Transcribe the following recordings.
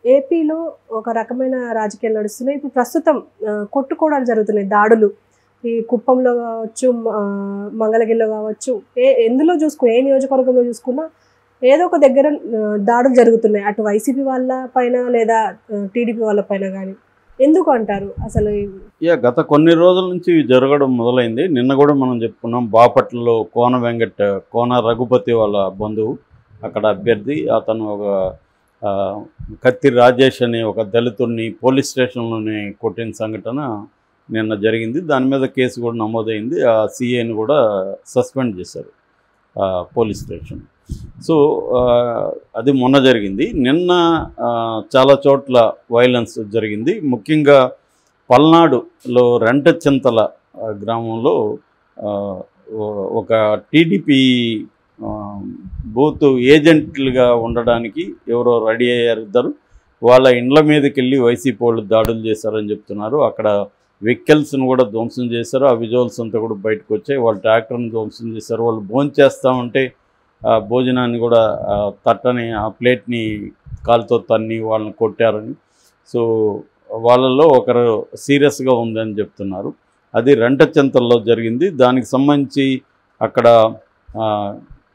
ఏపీలో ఒక రకమైన రాజకీయాలు నడుస్తున్నాయి. ఇప్పుడు ప్రస్తుతం కొట్టుకోవడాలు జరుగుతున్నాయి, దాడులు. ఈ కుప్పంలో కావచ్చు, మంగళగిరిలో కావచ్చు, ఎందులో చూసుకున్నా, ఏ నియోజకవర్గంలో చూసుకున్నా ఏదో ఒక దగ్గర దాడులు జరుగుతున్నాయి. అటు వైసీపీ వాళ్ళ పైన లేదా టీడీపీ వాళ్ళ పైన కానీ. ఎందుకు అంటారు అసలు? గత కొన్ని రోజుల నుంచి ఇవి జరగడం మొదలైంది. నిన్న కూడా మనం చెప్పుకున్నాం, బాపట్లలో కోన రఘుపతి వాళ్ళ బంధువు, అక్కడ అభ్యర్థి, అతను ఒక కత్తి రాజేష్ అనే ఒక దళితుడిని పోలీస్ స్టేషన్లోనే కొట్టిన సంఘటన నిన్న జరిగింది. దాని మీద కేసు కూడా నమోదైంది. ఆ సీఏని కూడా సస్పెండ్ చేశారు పోలీస్ స్టేషన్. సో అది మొన్న జరిగింది. నిన్న చాలా చోట్ల వైలెన్స్ జరిగింది. ముఖ్యంగా పల్నాడులో రెంటచింతల గ్రామంలో ఒక టీడీపీ బూత్ ఏజెంట్లుగా ఉండడానికి ఎవరో రెడీ అయ్యారు ఇద్దరు. వాళ్ళ ఇండ్ల మీదకి వెళ్ళి వైసీపీ వాళ్ళు దాడులు చేశారని చెప్తున్నారు. అక్కడ వెహికల్స్ను కూడా ధ్వంసం చేశారు. ఆ విజువల్స్ అంతా కూడా బయటకు వచ్చాయి. వాళ్ళ ట్రాక్టర్ని ధ్వంసం చేశారు. వాళ్ళు భోంచేస్తామంటే భోజనాన్ని కూడా తట్టని ఆ ప్లేట్ని కాలుతో తన్ని వాళ్ళని కొట్టారని. సో వాళ్ళల్లో ఒకరు సీరియస్గా ఉందని చెప్తున్నారు. అది రెంటచింతల్లో జరిగింది. దానికి సంబంధించి అక్కడ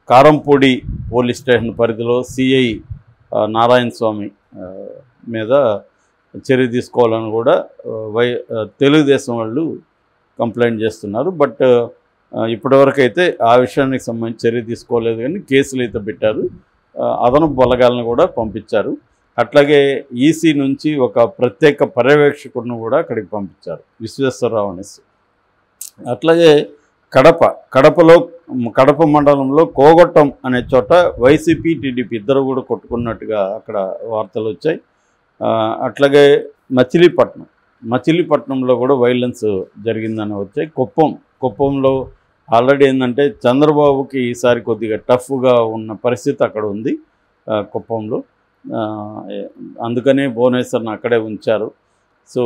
కారంపూడి పోలీస్ స్టేషన్ పరిధిలో సిఐ నారాయణ స్వామి మీద చర్య తీసుకోవాలని కూడా తెలుగుదేశం వాళ్ళు కంప్లైంట్ చేస్తున్నారు. బట్ ఇప్పటివరకు అయితే ఆ విషయానికి సంబంధించి చర్య తీసుకోలేదు, కానీ కేసులు అయితే పెట్టారు. అదనపు బలగాలను కూడా పంపించారు. అట్లాగే ఈసీ నుంచి ఒక ప్రత్యేక పర్యవేక్షకుడిని కూడా అక్కడికి పంపించారు, విశ్వేశ్వరరావు అనేసి. అట్లాగే కడప మండలంలో కోగొట్టం అనే చోట వైసీపీ టీడీపీ ఇద్దరు కూడా కొట్టుకున్నట్టుగా అక్కడ వార్తలు వచ్చాయి. అట్లాగే మచిలీపట్నంలో కూడా వైలెన్స్ జరిగిందని వచ్చాయి. కుప్పంలో ఆల్రెడీ ఏంటంటే చంద్రబాబుకి ఈసారి కొద్దిగా టఫ్గా ఉన్న పరిస్థితి అక్కడ ఉంది కుప్పంలో. అందుకనే భువనేశ్వర్ని అక్కడే ఉంచారు. సో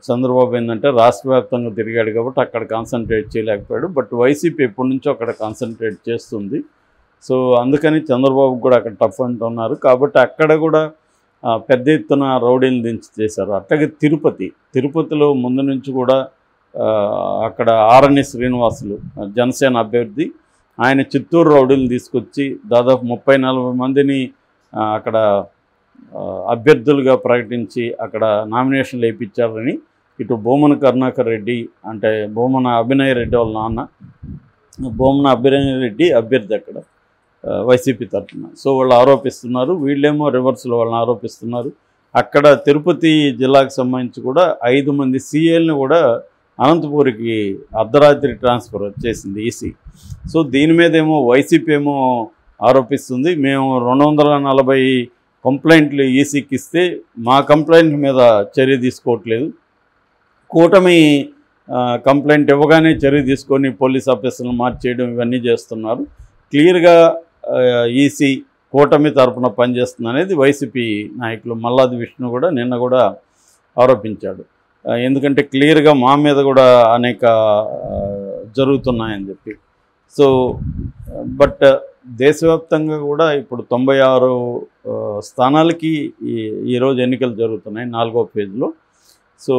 చంద్రబాబు ఏంటంటే రాష్ట్ర వ్యాప్తంగా తిరిగాడు కాబట్టి అక్కడ కాన్సన్ట్రేట్ చేయలేకపోయాడు. బట్ వైసీపీ ఎప్పటి నుంచో అక్కడ కాన్సన్ట్రేట్ చేస్తుంది. సో అందుకని చంద్రబాబు కూడా అక్కడ టఫ్ అంటున్నారు. కాబట్టి అక్కడ కూడా పెద్ద ఎత్తున రౌడీలు దించి చేశారు. అట్లాగే తిరుపతిలో ముందు నుంచి కూడా అక్కడ ఆరణి శ్రీనివాసులు జనసేన అభ్యర్థి, ఆయన చిత్తూరు రౌడీలు తీసుకొచ్చి దాదాపు 30-40 మందిని అక్కడ అభ్యర్థులుగా ప్రకటించి అక్కడ నామినేషన్లు వేయించారని ఇటు భూమన కరుణాకర్ రెడ్డి, అంటే భూమన అభినయ్ రెడ్డి వాళ్ళ నాన్న భూమన అభినయ్ రెడ్డి అభ్యర్థి అక్కడ వైసీపీ తరఫున. సో వాళ్ళు ఆరోపిస్తున్నారు, వీళ్ళేమో రివర్స్లో వాళ్ళని ఆరోపిస్తున్నారు. అక్కడ తిరుపతి జిల్లాకు సంబంధించి కూడా 5 మంది సీఏలను కూడా అనంతపూర్కి అర్ధరాత్రి ట్రాన్స్ఫర్ చేసింది ఈసీ. సో దీని మీద ఏమో వైసీపీ ఏమో ఆరోపిస్తుంది, మేము 240 కంప్లైంట్లు ఈసీకి ఇస్తే మా కంప్లైంట్ మీద చర్య తీసుకోవట్లేదు, కూటమి కంప్లైంట్ ఇవ్వగానే చర్య తీసుకొని పోలీస్ ఆఫీసర్లను మార్చేయడం ఇవన్నీ చేస్తున్నారు. క్లియర్గా ఈసీ కూటమి తరఫున పనిచేస్తుంది అనేది వైసీపీ నాయకులు మల్లాది విష్ణు కూడా నిన్న కూడా ఆరోపించాడు. ఎందుకంటే క్లియర్గా మా మీద కూడా అనేక జరుగుతున్నాయని చెప్పి. సో బట్ దేశవ్యాప్తంగా కూడా ఇప్పుడు 96 స్థానాలకి ఈరోజు ఎన్నికలు జరుగుతున్నాయి 4వ ఫేజ్లో. సో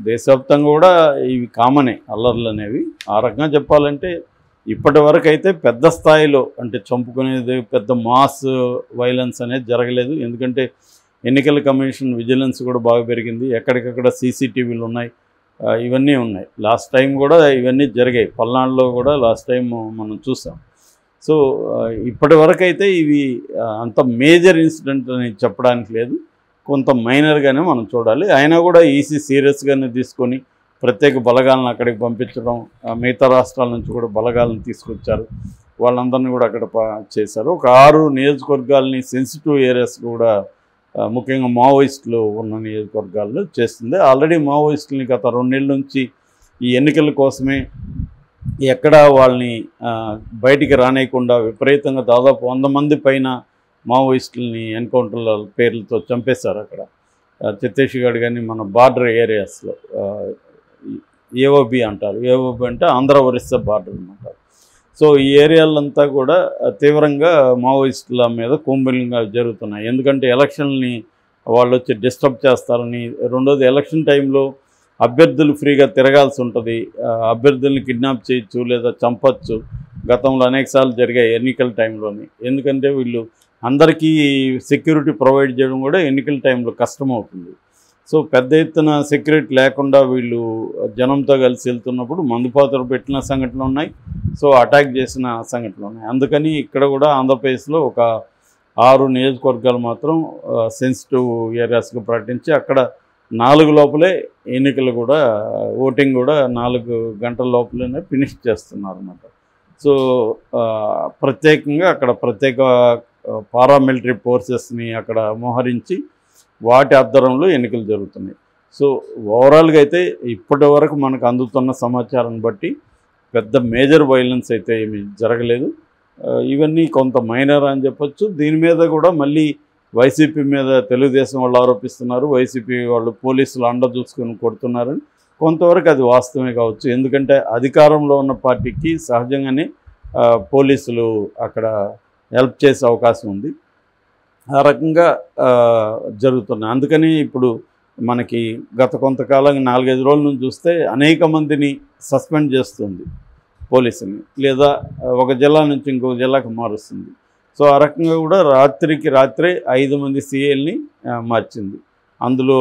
దేశవ్యాప్తంగా కూడా ఇవి కామనే అల్లర్లు అనేవి. ఆ రకంగా చెప్పాలంటే ఇప్పటి వరకు అయితే పెద్ద స్థాయిలో అంటే చంపుకునేది పెద్ద మాస్ వైలెన్స్ అనేది జరగలేదు. ఎందుకంటే ఎన్నికల కమిషన్ విజిలెన్స్ కూడా బాగా పెరిగింది. ఎక్కడికక్కడ సీసీటీవీలు ఉన్నాయి, ఇవన్నీ ఉన్నాయి. లాస్ట్ టైం కూడా ఇవన్నీ జరిగాయి, పల్నాడులో కూడా లాస్ట్ టైం మనం చూసాం. సో ఇప్పటి వరకు అయితే ఇవి అంత మేజర్ ఇన్సిడెంట్ అని చెప్పడానికి లేదు, కొంత మైనర్గానే మనం చూడాలి. అయినా కూడా ఈసీ సీరియస్గానే తీసుకొని ప్రత్యేక బలగాలను అక్కడికి పంపించడం, మిగతా రాష్ట్రాల నుంచి కూడా బలగాలను తీసుకొచ్చారు, వాళ్ళందరినీ కూడా అక్కడ చేశారు. ఒక 6 నియోజకవర్గాలని సెన్సిటివ్ ఏరియాస్ కూడా ముఖ్యంగా మావోయిస్టులు ఉన్న నియోజకవర్గాల్లో చేస్తుంది. ఆల్రెడీ మావోయిస్టులని గత 2 నెలల నుంచి ఈ ఎన్నికల కోసమే ఎక్కడా వాళ్ళని బయటికి రానేయకుండా విపరీతంగా దాదాపు 100 మంది పైన మావోయిస్టులని ఎన్కౌంటర్ల పేర్లతో చంపేశారు అక్కడ ఛత్తీస్గఢ్ కానీ మన బార్డర్ ఏరియాస్లో. ఏఓబి అంటారు, ఏఓబి అంటే ఆంధ్ర ఒరిస్సా బార్డర్ అంటారు. సో ఈ ఏరియాలంతా కూడా తీవ్రంగా మావోయిస్టుల మీద కూంబిలింగా జరుగుతున్నాయి. ఎందుకంటే ఎలక్షన్ని వాళ్ళు వచ్చి డిస్టర్బ్ చేస్తారని, రెండోది ఎలక్షన్ టైంలో అభ్యర్థులు ఫ్రీగా తిరగాల్సి ఉంటుంది, అభ్యర్థుల్ని కిడ్నాప్ చేయొచ్చు లేదా చంపచ్చు. గతంలో అనేకసార్లు జరిగాయి ఎన్నికల టైంలోని. ఎందుకంటే వీళ్ళు అందరికీ సెక్యూరిటీ ప్రొవైడ్ చేయడం కూడా ఎన్నికల టైంలో కష్టమవుతుంది. సో పెద్ద ఎత్తున సెక్యూరిటీ లేకుండా వీళ్ళు జనంతో కలిసి వెళ్తున్నప్పుడు మందుపాత్రలు పెట్టిన సంఘటనలు ఉన్నాయి, సో అటాక్ చేసిన సంఘటనలు ఉన్నాయి. అందుకని ఇక్కడ కూడా ఆంధ్రప్రదేశ్లో ఒక 6 నియోజకవర్గాలు మాత్రం సెన్సిటివ్ ఏరియాస్గా ప్రకటించి అక్కడ 4 లోపలే ఎన్నికలు కూడా, ఓటింగ్ కూడా 4 గంటల లోపలనే ఫినిష్ చేస్తున్నారు అన్నమాట. సో ప్రత్యేకంగా అక్కడ ప్రత్యేక పారామిలిటరీ ఫోర్సెస్ని అక్కడ మోహరించి వాటి ఆధ్వర్యంలో ఎన్నికలు జరుగుతున్నాయి. సో ఓవరాల్గా అయితే ఇప్పటి వరకు మనకు అందుతున్న సమాచారాన్ని బట్టి పెద్ద మేజర్ వైలెన్స్ అయితే ఏమీ జరగలేదు. ఇవన్నీ కొంత మైనర్ అని చెప్పొచ్చు. దీని మీద కూడా మళ్ళీ వైసీపీ మీద తెలుగుదేశం వాళ్ళు ఆరోపిస్తున్నారు, వైసీపీ వాళ్ళు పోలీసులు అండ చూసుకొని కొడుతున్నారని. కొంతవరకు అది వాస్తవమే కావచ్చు, ఎందుకంటే అధికారంలో ఉన్న పార్టీకి సహజంగానే పోలీసులు అక్కడ హెల్ప్ చేసే అవకాశం ఉంది. ఆ రకంగా జరుగుతున్నాయి. అందుకని ఇప్పుడు మనకి గత కొంతకాలంగా 4-5 రోజుల నుంచి చూస్తే అనేక మందిని సస్పెండ్ చేస్తుంది పోలీసుని, లేదా ఒక జిల్లా నుంచి ఇంకొక జిల్లాకు మారుస్తుంది. సో ఆ రకంగా కూడా రాత్రికి రాత్రే 5 మంది సీఏల్ని మార్చింది. అందులో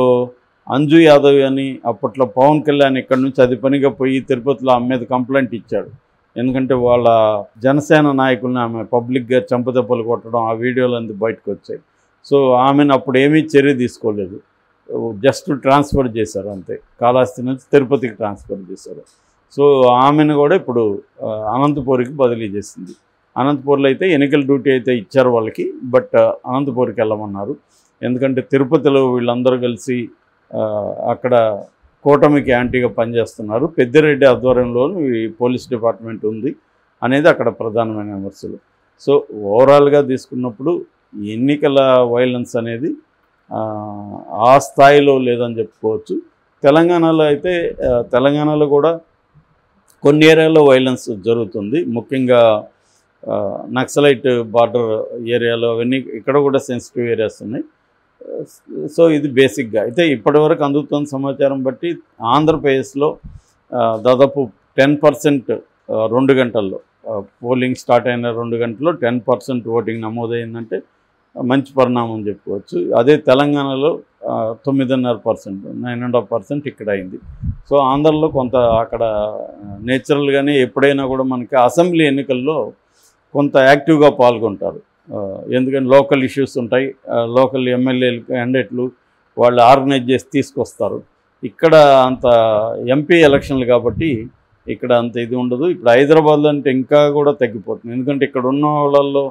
అంజు యాదవ్ అని అప్పట్లో పవన్ కళ్యాణ్ ఇక్కడ నుంచి అది పనిగా పోయి తిరుపతిలో ఆమె మీద కంప్లైంట్ ఇచ్చాడు. ఎందుకంటే వాళ్ళ జనసేన నాయకుల్ని ఆమె పబ్లిక్గా చంపదెబ్బలు కొట్టడం, ఆ వీడియోలు అందు బయటకు వచ్చాయి. సో ఆమెను అప్పుడు ఏమీ చర్య తీసుకోలేదు, జస్ట్ ట్రాన్స్ఫర్ చేశారు అంతే. కాళహస్తి నుంచి తిరుపతికి ట్రాన్స్ఫర్ చేశారు. సో ఆమెను కూడా ఇప్పుడు అనంతపూర్కి బదిలీ చేసింది. అనంతపూర్లో అయితే ఎన్నికల డ్యూటీ అయితే ఇచ్చారు వాళ్ళకి, బట్ అనంతపూర్కి వెళ్ళమన్నారు. ఎందుకంటే తిరుపతిలో వీళ్ళందరూ కలిసి అక్కడ కూటమికి యాంటీగా పనిచేస్తున్నారు, పెద్దిరెడ్డి ఆధ్వర్యంలోనూ ఈ పోలీస్ డిపార్ట్మెంట్ ఉంది అనేది అక్కడ ప్రధానమైన విమర్శలు. సో ఓవరాల్గా తీసుకున్నప్పుడు ఎన్నికల వైలెన్స్ అనేది ఆ స్థాయిలో లేదని చెప్పుకోవచ్చు. తెలంగాణలో అయితే తెలంగాణలో కూడా కొన్ని ఏరియాలో వైలెన్స్ జరుగుతుంది, ముఖ్యంగా నక్సలైట్ బార్డర్ ఏరియాలో అవన్నీ ఇక్కడ కూడా సెన్సిటివ్ ఏరియాస్ ఉన్నాయి. సో ఇది బేసిక్గా అయితే ఇప్పటివరకు అందుతున్న సమాచారం బట్టి ఆంధ్రప్రదేశ్లో దాదాపు 10% 2 గంటల్లో పోలింగ్ స్టార్ట్ అయిన 2 గంటల్లో 10% ఓటింగ్ నమోదైందంటే మంచి పరిణామం చెప్పుకోవచ్చు. అదే తెలంగాణలో 9.5%, 9.5% ఇక్కడ అయింది. సో ఆంధ్రలో కొంత అక్కడ నేచురల్గానే ఎప్పుడైనా కూడా మనకి అసెంబ్లీ ఎన్నికల్లో కొంత యాక్టివ్గా పాల్గొంటారు. ఎందుకంటే లోకల్ ఇష్యూస్ ఉంటాయి, లోకల్ ఎమ్మెల్యేలు క్యాండిడేట్లు వాళ్ళు ఆర్గనైజ్ చేసి తీసుకొస్తారు. ఇక్కడ అంత ఎంపీ ఎలక్షన్లు కాబట్టి ఇక్కడ అంత ఇది ఉండదు. ఇప్పుడు హైదరాబాద్లో అంటే ఇంకా కూడా తగ్గిపోతుంది, ఎందుకంటే ఇక్కడ ఉన్న వాళ్ళల్లో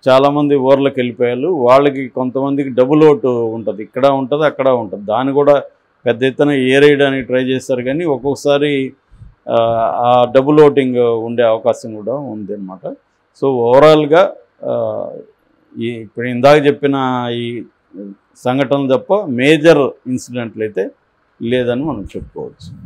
చాలామంది ఊర్లకు వెళ్ళిపోయారు. వాళ్ళకి కొంతమందికి డబుల్ ఓటు ఉంటుంది, ఇక్కడ ఉంటుంది అక్కడ ఉంటుంది. దాన్ని కూడా పెద్ద ఎత్తున ఏరేయడానికి ట్రై చేస్తారు, కానీ ఒక్కొక్కసారి ఆ డబుల్ ఓటింగ్ ఉండే అవకాశం కూడా ఉంది అన్నమాట. సో ఓవరాల్గా ఇప్పుడు ఇందాక చెప్పిన ఈ సంఘటనలు తప్ప మేజర్ ఇన్సిడెంట్లు అయితే లేదని మనం చెప్పుకోవచ్చు.